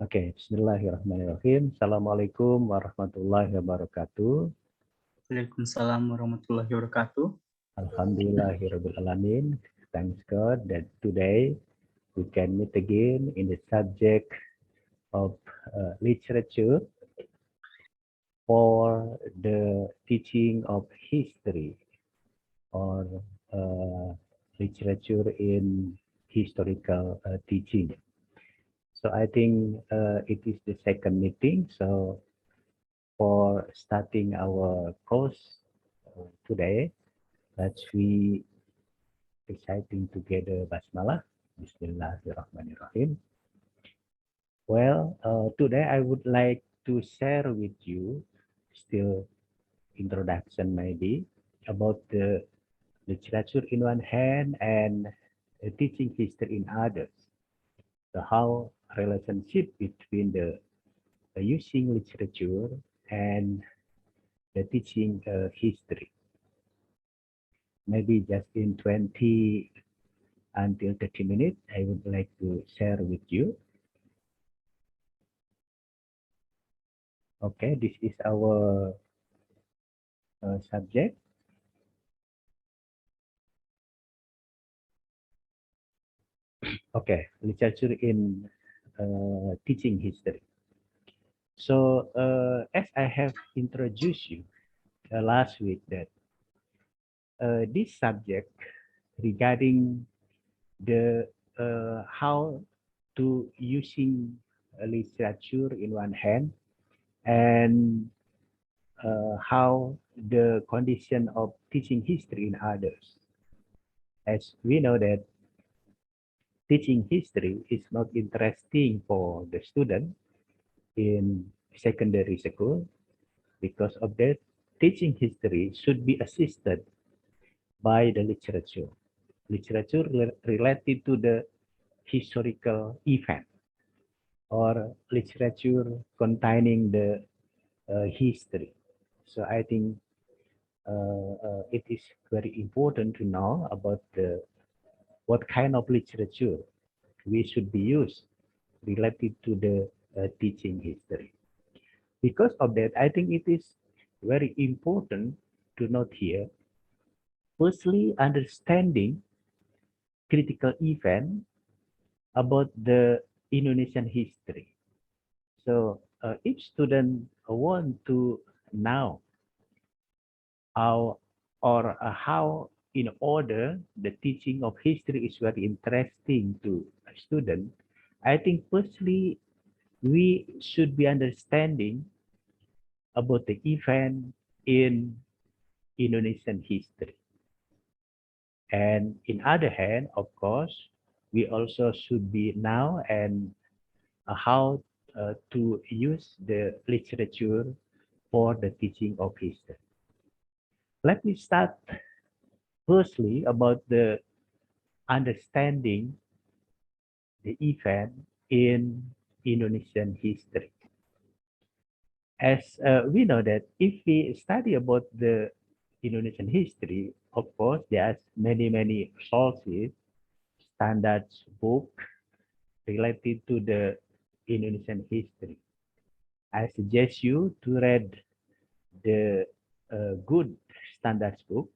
Oke, Bismillahirrahmanirrahim. Assalamualaikum warahmatullahi wabarakatuh. Waalaikumsalam warahmatullahi wabarakatuh. Alhamdulillahirrahmanirrahim. Thanks God that today we can meet again in the subject of literature for the teaching of history or literature in historical teaching. So I think it is the second meeting. So for starting our course today, let's we reciting together Basmalah. Bismillahirrahmanirrahim. Well, today I would like to share with you, still introduction maybe, about the literature in one hand and teaching history in others. So how relationship between the using literature and the teaching history. Maybe just in 20 until 30 minutes, I would like to share with you. Okay, this is our subject. Okay, literature in teaching history. So as I have introduced you last week that this subject regarding the how to using literature in one hand and how the condition of teaching history in others. As we know that teaching history is not interesting for the student in secondary school. Because of that, teaching history should be assisted by the literature. Literature related to the historical event or literature containing the history. So I think it is very important to know about what kind of literature we should be used related to the teaching history. Because of that, I think it is very important to note here, firstly, understanding critical event about the Indonesian history. So if students want to know how or how in order the teaching of history is very interesting to a student, I think firstly we should be understanding about the event in Indonesian history. And in other hand, of course, we also should be now and how to use the literature for the teaching of history. Let me start firstly about the understanding the event in Indonesian history. As we know that if we study about the Indonesian history, of course, there are many sources, standards book related to the Indonesian history. I suggest you to read the good standards book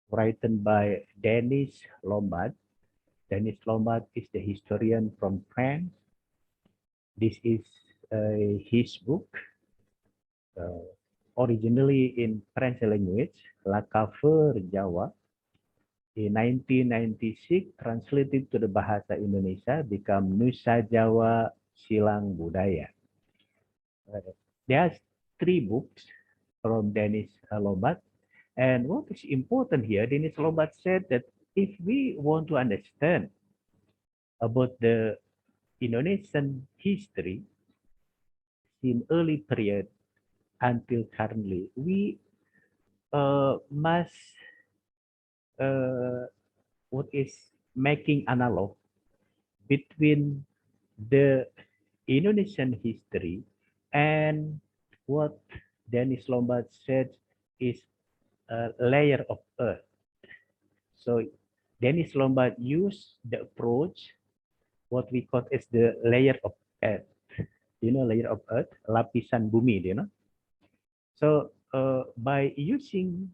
written by Dennis Lombard. Dennis Lombard is the historian from France. This is his book, originally in French language, La Cover Jawa. In 1996, translated to the Bahasa Indonesia, become Nusa Jawa Silang Budaya. There are 3 books from Dennis Lombard. And what is important here, Dennis Lombard said that if we want to understand about the Indonesian history in early period until currently, we must what is making analog between the Indonesian history and what Dennis Lombard said is a layer of earth. So Dennis Lombard used the approach, what we call as the layer of earth. layer of earth, lapisan bumi, So by using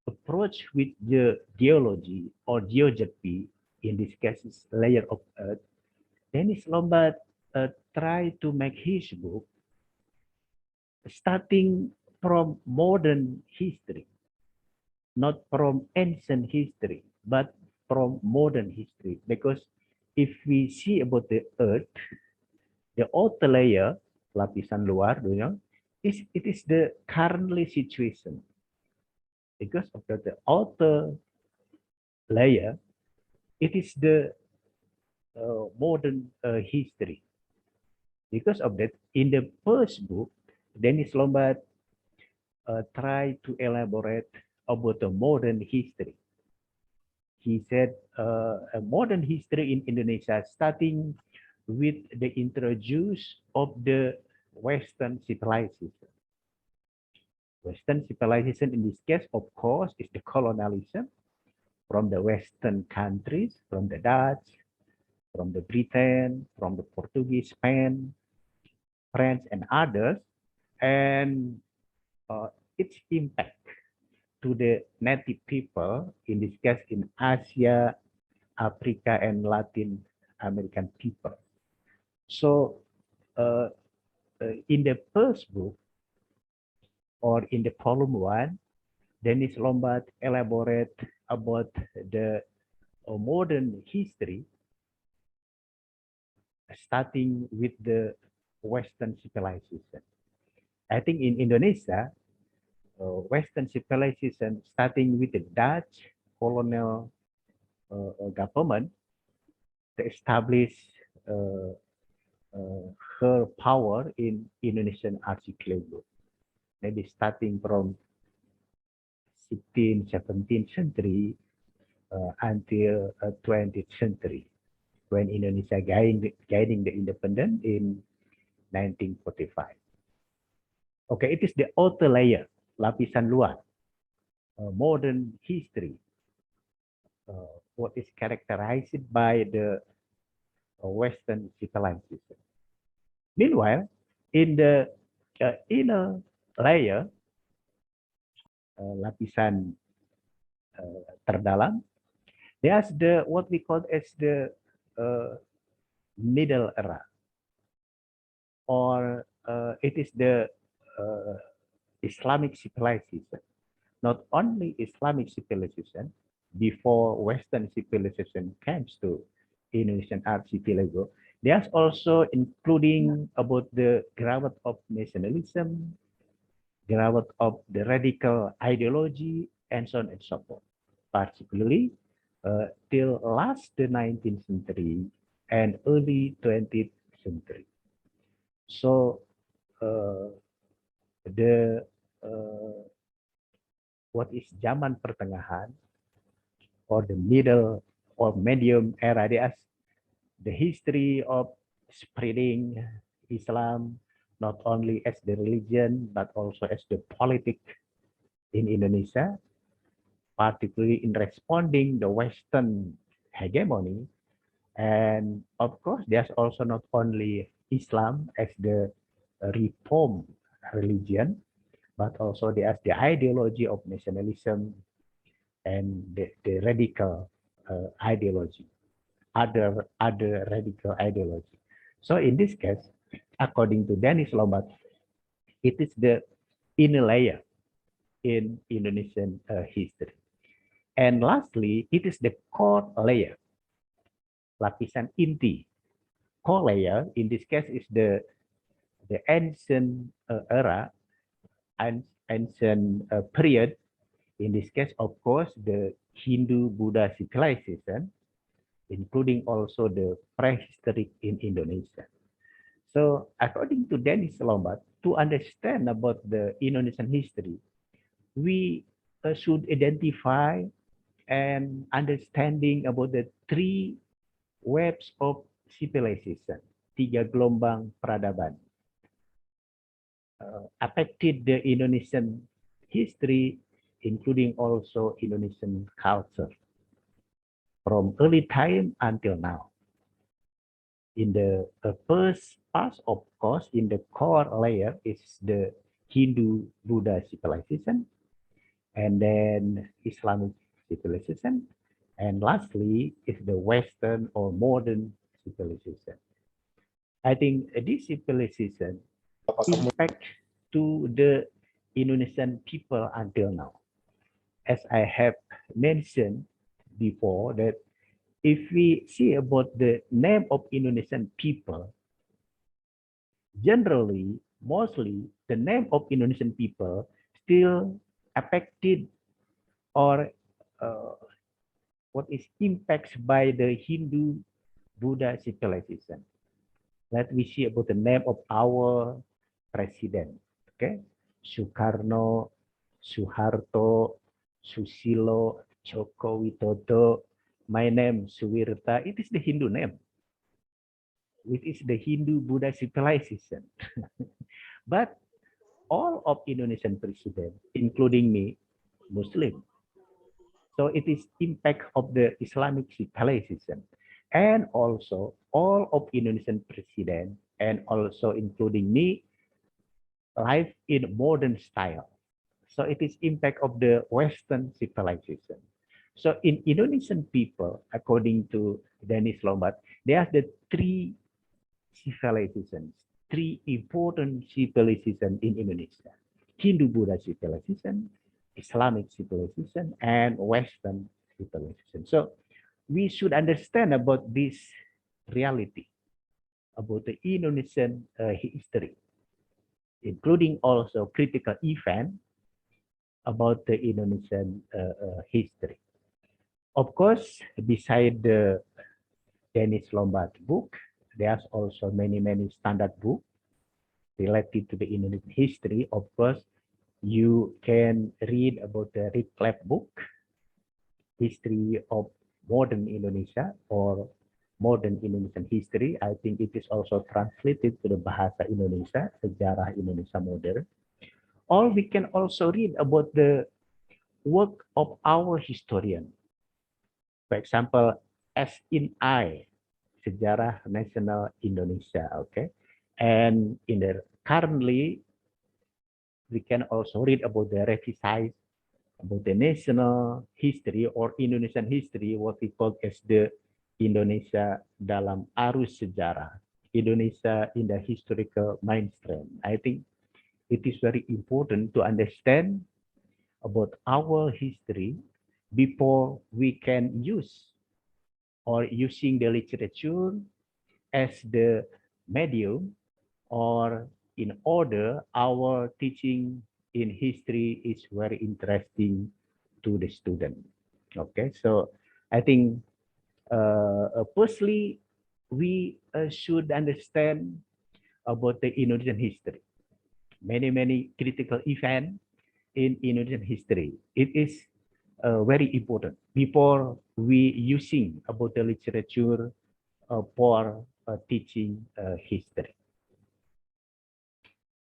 approach with the geology or geography, in this case is layer of earth, Dennis Lombard tried to make his book starting from modern history, not from ancient history, but from modern history. Because if we see about the earth, the outer layer, lapisan luar, it is the currently situation. Because of the outer layer, it is the modern history. Because of that, in the first book, Dennis Lombard tried to elaborate about the modern history. He said a modern history in Indonesia, starting with the introduce of the Western civilization. Western civilization in this case, of course, is the colonialism from the Western countries, from the Dutch, from the Britain, from the Portuguese, Spain, French, and others, and its impact to the native people, in this case in Asia, Africa, and Latin American people. So in the first book, or in the volume 1, Dennis Lombard elaborate about the modern history, starting with the Western civilization. I think in Indonesia, Western civilization, starting with the Dutch colonial government, to establish uh, her power in Indonesian archipelago. Maybe starting from 16th, 17th century until 20th century, when Indonesia gaining the independence in 1945. Okay, it is the outer layer, lapisan luar, modern history, what is characterized by the Western civilization. Meanwhile, in the inner layer, lapisan terdalam, there's the what we call as the middle era, or it is the Islamic civilization. Not only Islamic civilization, before Western civilization comes to Indonesian archipelago, there's also including about the growth of nationalism, growth of the radical ideology, and so on and so forth. Particularly till last the 19th century and early 20th century. So the what is zaman pertengahan, or the middle or medium era, there's the history of spreading Islam, not only as the religion but also as the politic in Indonesia, particularly in responding the Western hegemony. And of course, there's also not only Islam as the reform religion, but also there's the ideology of nationalism and the radical ideology, other radical ideology. So in this case, according to Dennis Lombard, it is the inner layer in Indonesian history. And lastly, it is the core layer, lapisan inti. Core layer in this case is the ancient era, ancient period. In this case, of course, the Hindu-Buddha civilization, including also the prehistoric in Indonesia. So according to Dennis Lombard, to understand about the Indonesian history, we should identify and understanding about the three webs of civilization, tiga gelombang peradaban, affected the Indonesian history, including also Indonesian culture, from early time until now. In the first part, of course, in the core layer is the Hindu Buddha civilization, and then Islamic civilization, and lastly is the Western or modern civilization. I think this civilization impact to the Indonesian people until now. As I have mentioned before, that if we see about the name of Indonesian people, generally, mostly, the name of Indonesian people still affected or what is impacted by the Hindu Buddha civilization. Let me see about the name of our president. Okay, Soekarno, Suharto, Susilo, Joko Widodo. My name Suwirta. It is the Hindu name. It is the Hindu Buddha civilization. But all of Indonesian president, including me, Muslim. So it is impact of the Islamic civilization. And also all of Indonesian president, and also including me, live in modern style. So it is impact of the Western civilization. So in Indonesian people, according to Dennis Lombard, there are the three civilizations, three important civilizations in Indonesia: Hindu Buddha civilization, Islamic civilization, and Western civilization. So we should understand about this reality, about the Indonesian history, including also critical event about the Indonesian history. Of course, beside the Dennis Lombard book, there's also many standard books related to the Indonesian history. Of course, you can read about the Radcliffe book, History of Modern Indonesia or Modern Indonesian History. I think it is also translated to the Bahasa Indonesia, Sejarah Indonesia Modern. Or we can also read about the work of our historian. For example, as in I, Sejarah Nasional Indonesia, okay? And in the currently, we can also read about the revised about the national history or Indonesian history, what we call as the Indonesia dalam arus sejarah, Indonesia in the historical mainstream. I think it is very important to understand about our history before we can use or using the literature as the medium, or in order our teaching in history is very interesting to the student. Okay, so I think firstly we should understand about the Indonesian history. Many critical events in Indonesian history. It is very important before we using about the literature for teaching history.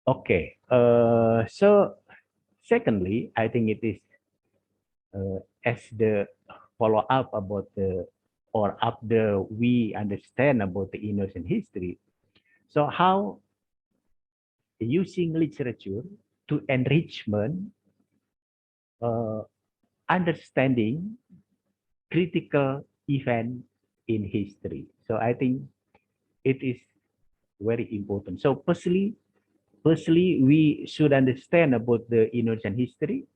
Okay, so secondly, I think it is as the follow up about the or after we understand about the Indonesian history. So how using literature to enrichment understanding critical event in history. So I think it is very important. So firstly, we should understand about the Indonesian history.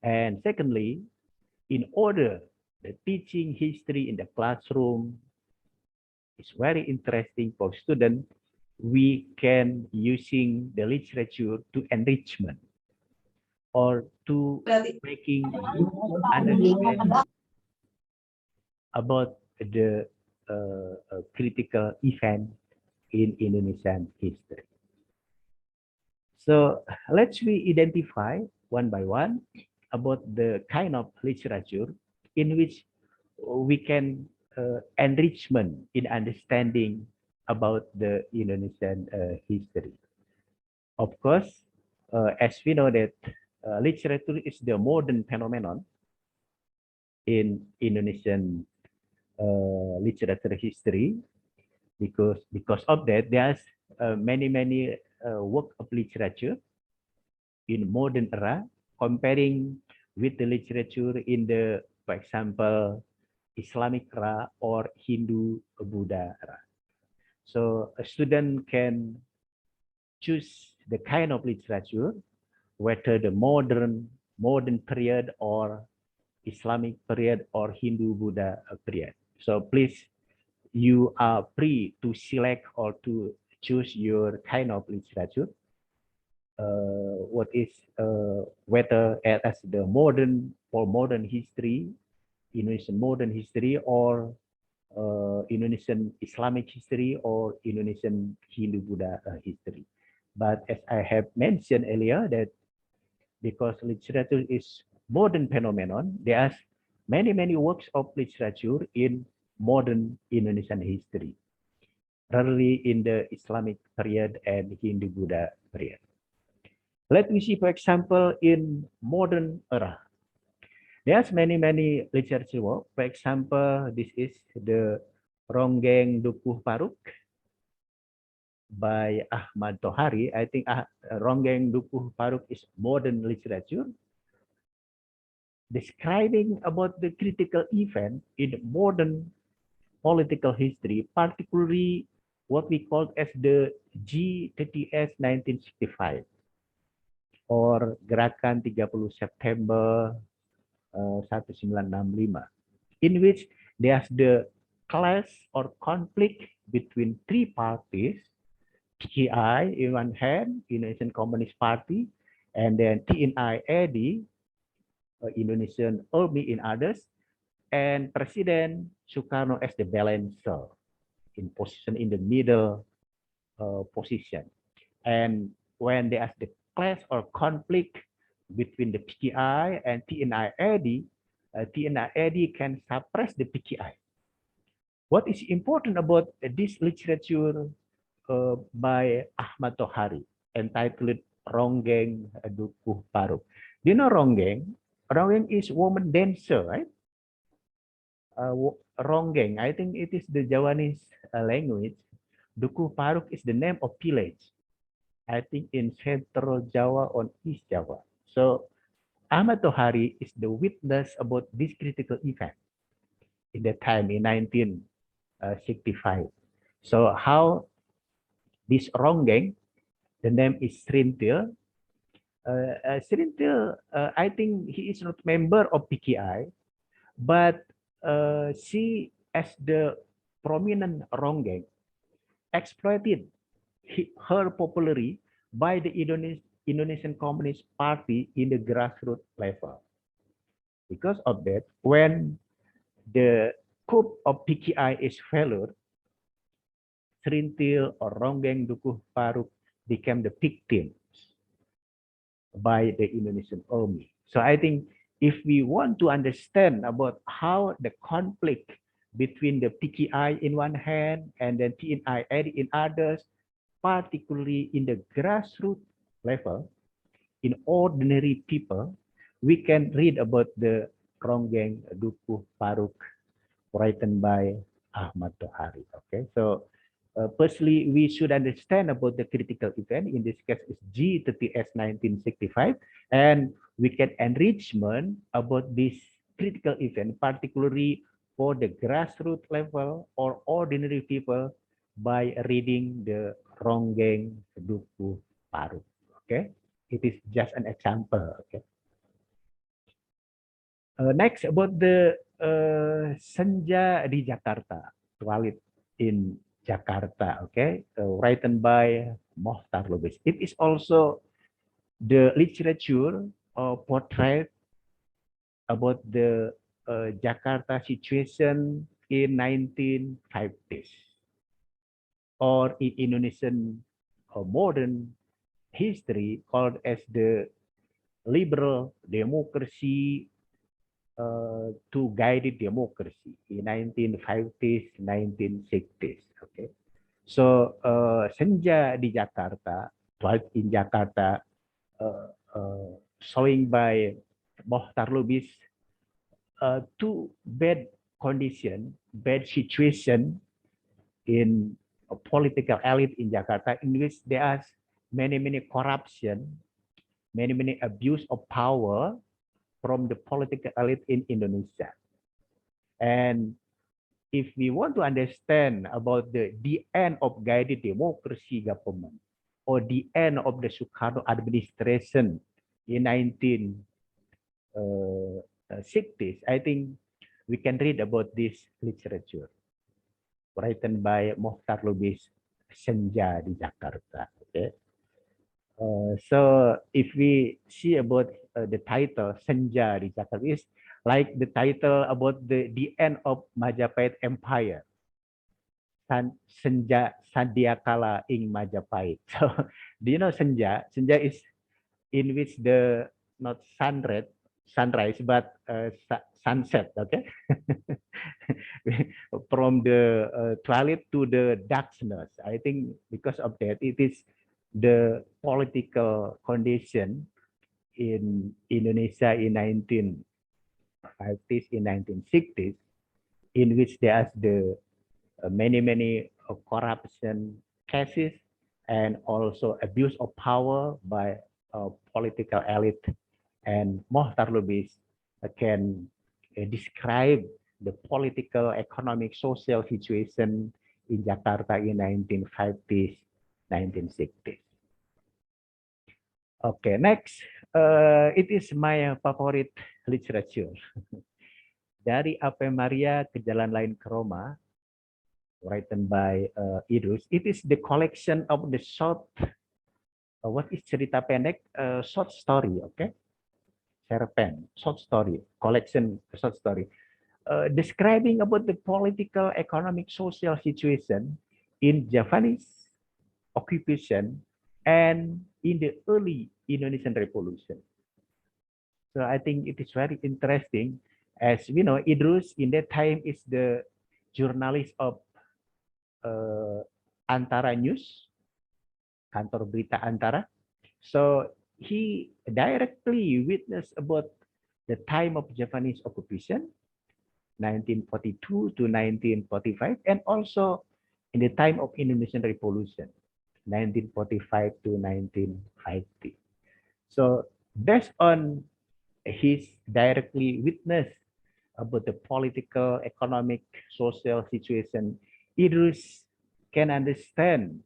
And secondly, in order the teaching history in the classroom is very interesting for students, we can using the literature to enrichment or to making you understand about the critical event in Indonesian history. So let's we identify one by one about the kind of literature in which we can enrichment in understanding about the Indonesian history. Of course, as we know that literature is the modern phenomenon in Indonesian literature history. because of that, there's many work of literature in modern era comparing with the literature in the, for example, Islamic era or Hindu Buddha era. So a student can choose the kind of literature, whether the modern period or Islamic period or Hindu Buddha period. So please, you are free to select or to choose your kind of literature. What is whether as the modern history, Indonesian modern history, or Indonesian Islamic history, or Indonesian Hindu Buddha history. But as I have mentioned earlier, that because literature is modern phenomenon, there are many works of literature in modern Indonesian history, rarely in the Islamic period and Hindu Buddha period. Let me see, for example, in modern era. There's many literature work. For example, this is the Ronggeng Dukuh Paruk by Ahmad Tohari. I think Ronggeng Dukuh Paruk is modern literature describing about the critical event in modern political history, particularly what we call as the G30S 1965 or Gerakan 30 September 1965, in which there's the clash or conflict between three parties, PKI in one hand, Indonesian Communist Party, and then TNI-AD, Indonesian Army in others, and President Sukarno as the balancer in position in the middle position. And when there's the clash or conflict between the PKI and TNI-AD, TNI-AD can suppress the PKI. What is important about this literature by Ahmad Tohari entitled Ronggeng Dukuh Paruk? Do you know Ronggeng? Ronggeng is woman dancer, right? Ronggeng, I think it is the Javanese language. Dukuh Paruk is the name of village, I think in Central Java or East Java. So Ahmad Tohari is the witness about this critical event in that time in 1965. So how this Ronggeng, the name is Srintil. Srintil, I think he is not member of PKI, but she, as the prominent Ronggeng, exploited her popularity by the Indonesian Communist Party in the grassroots level. Because of that, when the coup of PKI is failure, Srintil or Ronggeng Dukuh Paruk became the victim by the Indonesian army. So I think if we want to understand about how the conflict between the PKI in one hand and then TNI in others, particularly in the grassroots level, in ordinary people, we can read about the Ronggeng Dukuh Paruk written by Ahmad Tohari. Okay, so firstly, we should understand about the critical event. In this case, is G30S 1965, and we can enrichment about this critical event, particularly for the grassroots level or ordinary people, by reading the Ronggeng Dukuh Paruk. Okay, it is just an example. Okay. Next, about the Senja di Jakarta, Twilight in Jakarta, okay, written by Mohtar Lubis. It is also the literature portrait about the Jakarta situation in 1950s, or in Indonesian modern history called as the liberal democracy to guided democracy in 1950s, 1960s. Okay, so Senja di Jakarta, Twilight in Jakarta, showing by Mohtar Lubis two bad condition, bad situation in political elite in Jakarta, in which there are many corruption, many abuse of power from the political elite in Indonesia. And if we want to understand about the end of guided democracy government, or the end of the Sukarno administration in 1960s, I think we can read about this literature written by Mohtar Lubis, Senja di Jakarta. Okay. So if we see about the title Senja di Jakarta, is like the title about the end of Majapahit Empire. Senja Sandiakala ing Majapahit. So do you know Senja? Senja is in which the not sunrise, but sunset. Okay. From the twilight to the darkness. I think because of that, it is the political condition in Indonesia in 1950s, in 1960s, in which there is the many corruption cases and also abuse of power by political elite. And Mohtar Lubis can describe the political, economic, social situation in Jakarta in 1950s, 1960s. Okay, next, it is my favorite literature. Dari Ave Maria ke Jalan Lain ke Roma, written by Idrus. It is the collection of the short, what is cerita pendek? Short story, okay? Cerpen, short story, collection short story. Describing about the political, economic, social situation in Japanese occupation and in the early Indonesian Revolution. So I think it is very interesting. As we know, Idrus in that time is the journalist of Antara News, kantor berita Antara. So he directly witnessed about the time of Japanese occupation, 1942 to 1945, and also in the time of Indonesian Revolution, 1945 to 1950. So based on his directly witness about the political, economic, social situation, Idrus can understand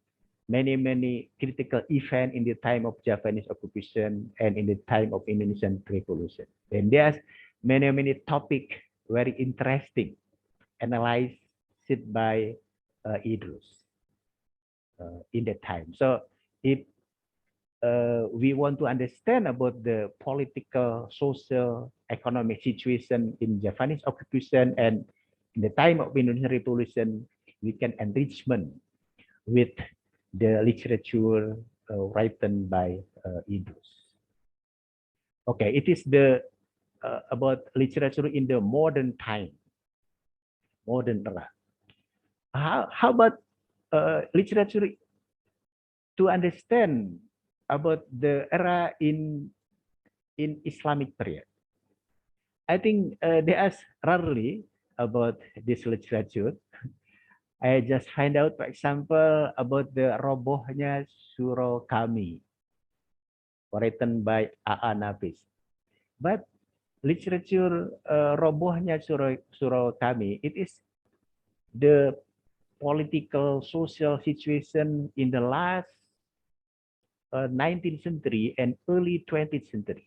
many critical events in the time of Japanese occupation and in the time of Indonesian Revolution. And there's many topics very interesting, analyzed by Idrus in that time. So if we want to understand about the political, social, economic situation in Japanese occupation and in the time of Indonesian Revolution, we can enrichment with the literature written by Idrus. Okay, it is the about literature in the modern time, modern era. How about literature to understand about the era in Islamic period? I think they ask rarely about this literature. I just find out, for example, about the robohnya surau kami, written by A.A. Nafis. But literature robohnya surau kami, it is the political, social situation in the last 19th century and early 20th century.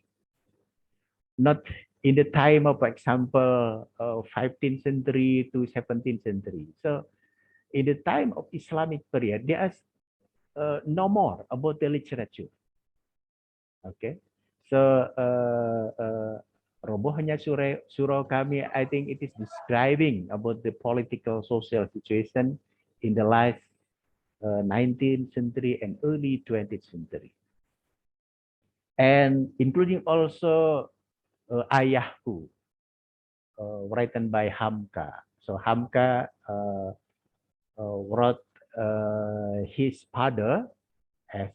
Not in the time of, for example, 15th century to 17th century. So in the time of Islamic period, there is no more about the literature. Okay, so robohnya surau kami, I think it is describing about the political social situation in the last 19th century and early 20th century, and including also Ayahku, written by Hamka. So Hamka wrote his father as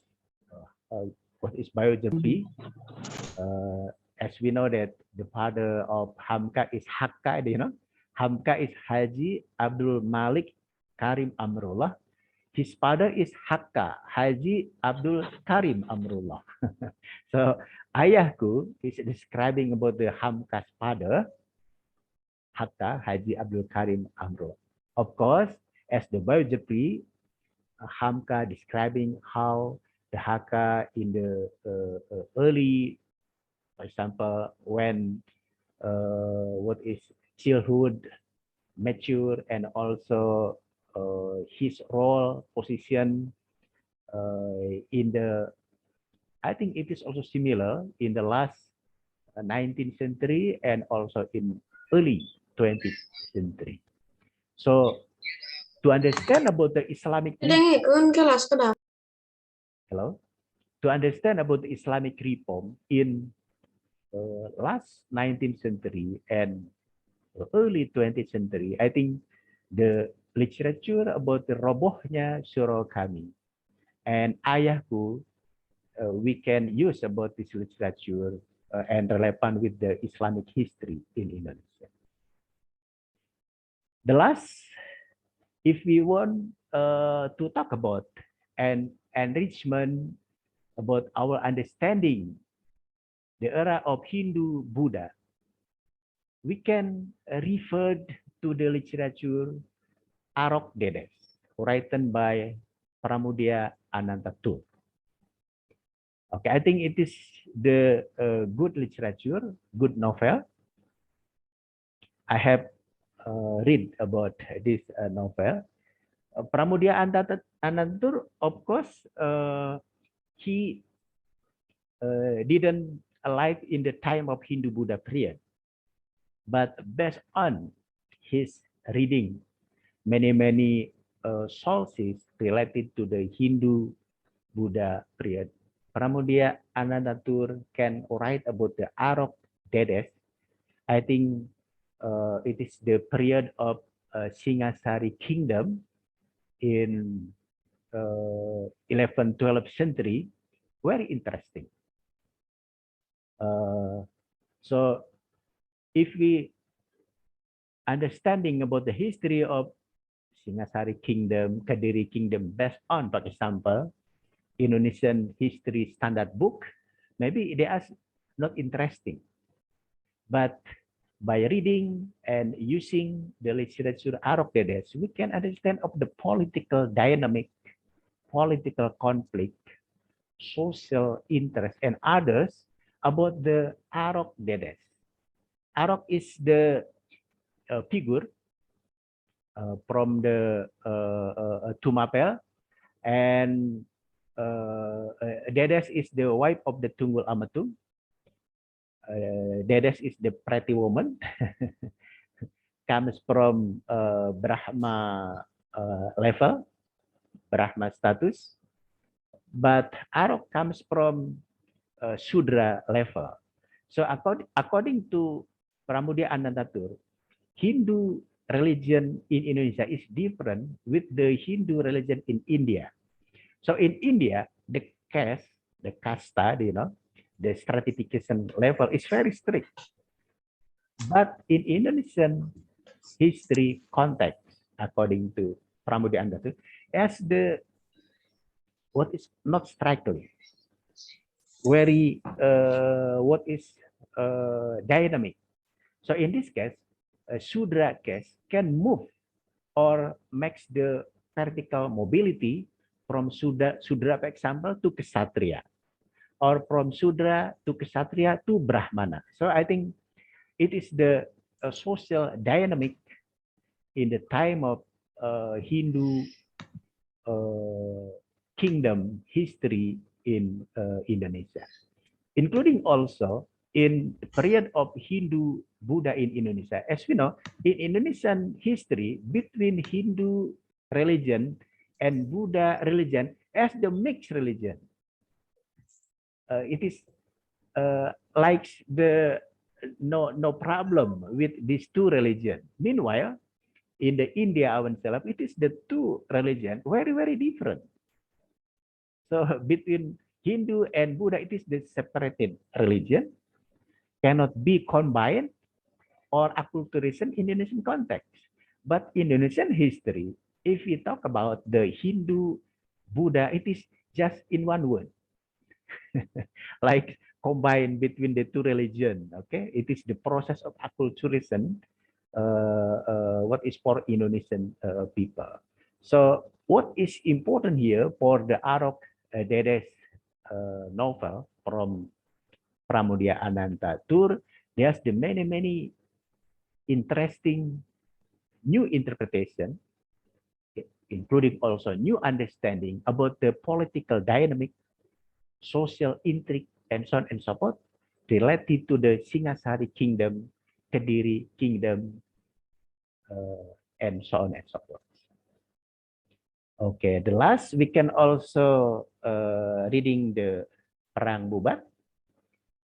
what is biography. As we know that the father of Hamka is Hakka, you know. Hamka is Haji Abdul Malik Karim Amrullah. His father is Hakka, Haji Abdul Karim Amrullah. So ayahku is describing about the Hamka's father, Hakka, Haji Abdul Karim Amrullah. Of course, as the biography, Hamka describing how the Hakka in the early, for example, when what is childhood, mature, and also his role, position in the, I think it is also similar in the last 19th century and also in early 20th century. So to understand about the Islamic hello, to understand about the Islamic reform in last 19th century and early 20th century, I think the literature about the robohnya surau kami and ayahku, we can use about this literature and relevant with the Islamic history in Indonesia. The last, if we want to talk about an enrichment about our understanding the era of Hindu Buddha, we can refer to the literature Arok Dedes, written by Pramudia Anantatur. Okay, I think it is the good literature, good novel. I have read about this novel. Pramudia Anantatur, of course, he didn't alive in the time of Hindu Buddha period, but based on his reading many sources related to the Hindu Buddha period, Pramudia Anantatur can write about the Arok Dedes. I think it is the period of Singasari kingdom in 11th, 12th century. Very interesting. So if we understanding about the history of Singasari kingdom, Kediri kingdom based on, for example, Indonesian history standard book, maybe they are not interesting. But by reading and using the literature Arok Dedes, we can understand of the political dynamic, political conflict, social interest, and others about the Arok Dedes. Arok is the figure from the Tumapel, and Dedes is the wife of the Tunggul Amatung. Dedes is the pretty woman, comes from Brahma level, Brahma status, but Arok comes from Sudra level. So according to Pramudia Anantatur, Hindu religion in Indonesia is different with the Hindu religion in India. So in India, the caste, the kasta, the stratification level is very strict. But in Indonesian history context, according to Pramudia Anantatur, as the what is not strictly, very what is dynamic. So in this case, a Sudra caste can move or makes the vertical mobility from Sudra, for example, to Ksatria, or from Sudra to Ksatria to Brahmana. So I think it is the social dynamic in the time of Hindu kingdom history in Indonesia, including also in the period of Hindu Buddha in Indonesia. As we know, in Indonesian history, between Hindu religion and Buddha religion as the mixed religion, it is like the no problem with these two religions. Meanwhile, in the India ourselves, it is the two religions very different. So between Hindu and Buddha, it is the separated religion, cannot be combined or acculturation in Indonesian context. But Indonesian history if we talk about the Hindu, Buddha, it is just in one word, like combined between the two religion. Okay, it is the process of acculturation. What is for Indonesian people. So what is important here for the Arok Dedes novel from Pramudia Ananta Tour, there's the many interesting new interpretation, including also new understanding about the political dynamic, social intrigue, and so on and so forth, related to the Singasari kingdom, Kediri kingdom, and so on and so forth. Okay, the last we can also reading the Perang Bubat,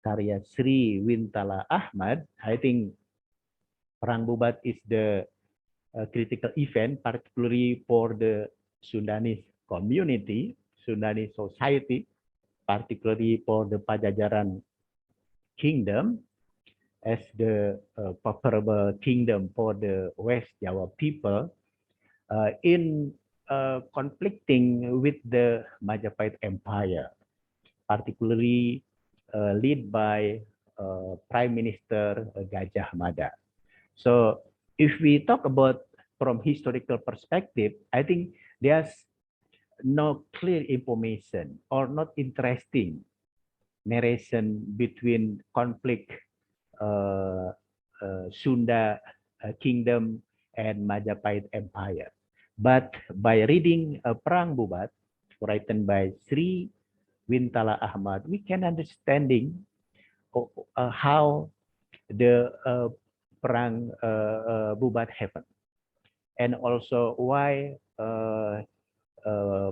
karya Sri Wintala Ahmad. I think Perang Bubat is the critical event, particularly for the Sundanese community, Sundanese society, particularly for the Pajajaran kingdom as the preferable kingdom for the West Java people in conflicting with the Majapahit Empire, particularly led by Prime Minister Gajah Mada. So if we talk about from historical perspective, I think there's no clear information or not interesting narration between conflict Sunda kingdom and Majapahit Empire. But by reading Perang Bubat, written by Sri Wintala Ahmad, we can understanding how the Perang Bubat happened, and also why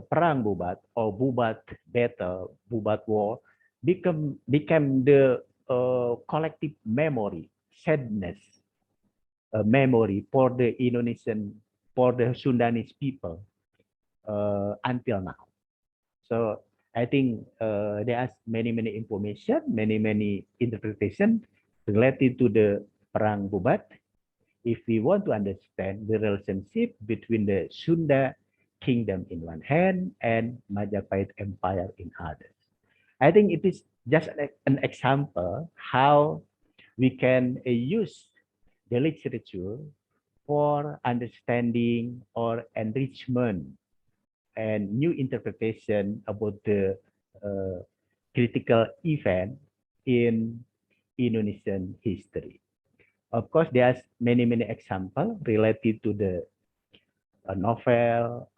Perang Bubat or Bubat battle, Bubat war became the collective memory, sadness memory for the Indonesian, for the Sundanese people until now. So I think there are many information, many interpretation related to the Perang Bubat. If we want to understand the relationship between the Sunda kingdom in one hand and Majapahit Empire in others. I think it is just an example how we can use the literature for understanding or enrichment and new interpretation about the critical event in Indonesian history. Of course, there's many examples related to the novel,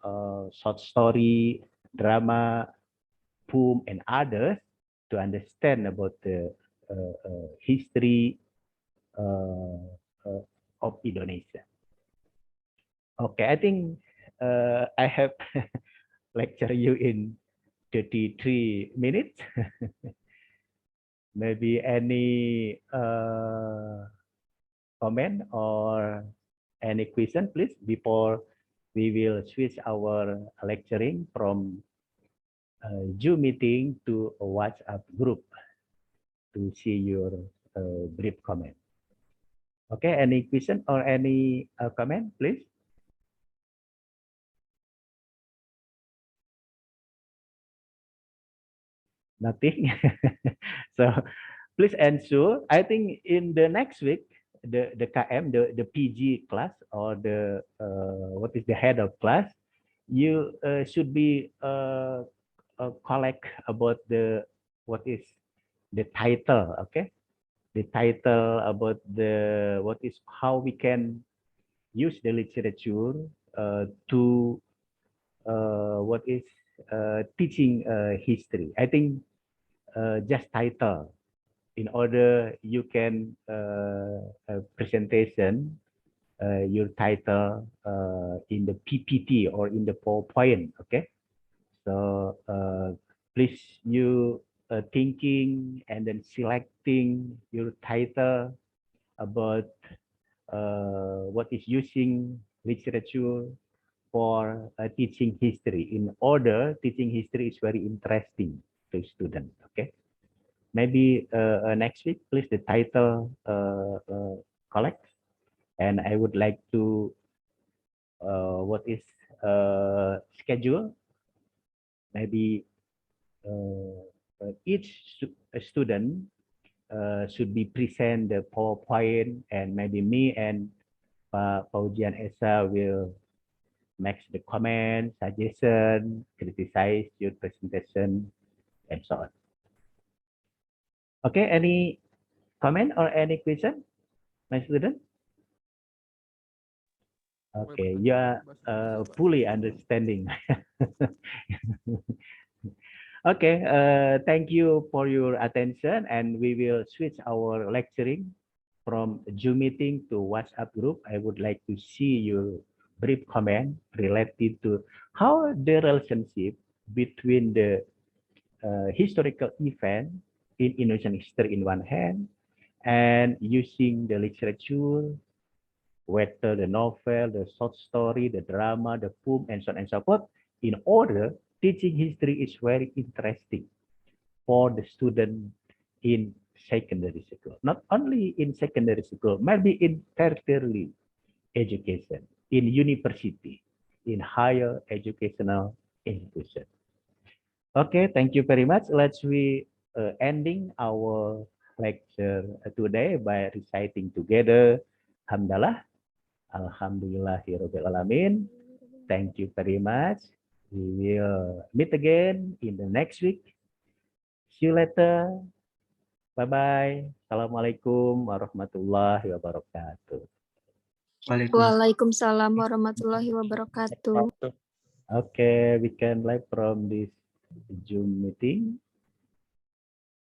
short story, drama, poem, and others to understand about the history of Indonesia. Okay, I think I have lecture you in 33 minutes. Maybe any comment or any question, please, before we will switch our lecturing from Zoom meeting to a WhatsApp group to see your brief comment. Okay, any question or any comment, please? Nothing. So please answer. I think in the next week, the KM, the PG class or the what is the head of class, you should be collect about the what is the title, okay? The title about the what is how we can use the literature to what is teaching history. I think just title in order you can presentation your title in the PPT or in the PowerPoint. Okay, so please you thinking and then selecting your title about what is using literature for teaching history. In order teaching history is very interesting to students. Okay, maybe next week, please the title collect, and I would like to what is schedule. Maybe each student should be present the PowerPoint, and maybe me and Fauji and Esa will make the comment, suggestion, criticize your presentation, and so on. Okay, any comment or any question, my student? Okay, you are fully understanding. Okay, thank you for your attention, and we will switch our lecturing from Zoom meeting to WhatsApp group. I would like to see your brief comment related to how the relationship between the historical event in Indonesian history in one hand, and using the literature, whether the novel, the short story, the drama, the poem, and so on and so forth. In order, teaching history is very interesting for the student in secondary school. Not only in secondary school, maybe in tertiary education, in university, in higher educational institution. Okay, thank you very much. Let's we ending our lecture today by reciting together Hamdalah. Alhamdulillahirabbil alamin. Thank you very much. We will meet again in the next week. See you later. Bye-bye. Assalamualaikum warahmatullahi wabarakatuh. Waalaikumsalam warahmatullahi wabarakatuh. Okay, we can live from this Zoom meeting.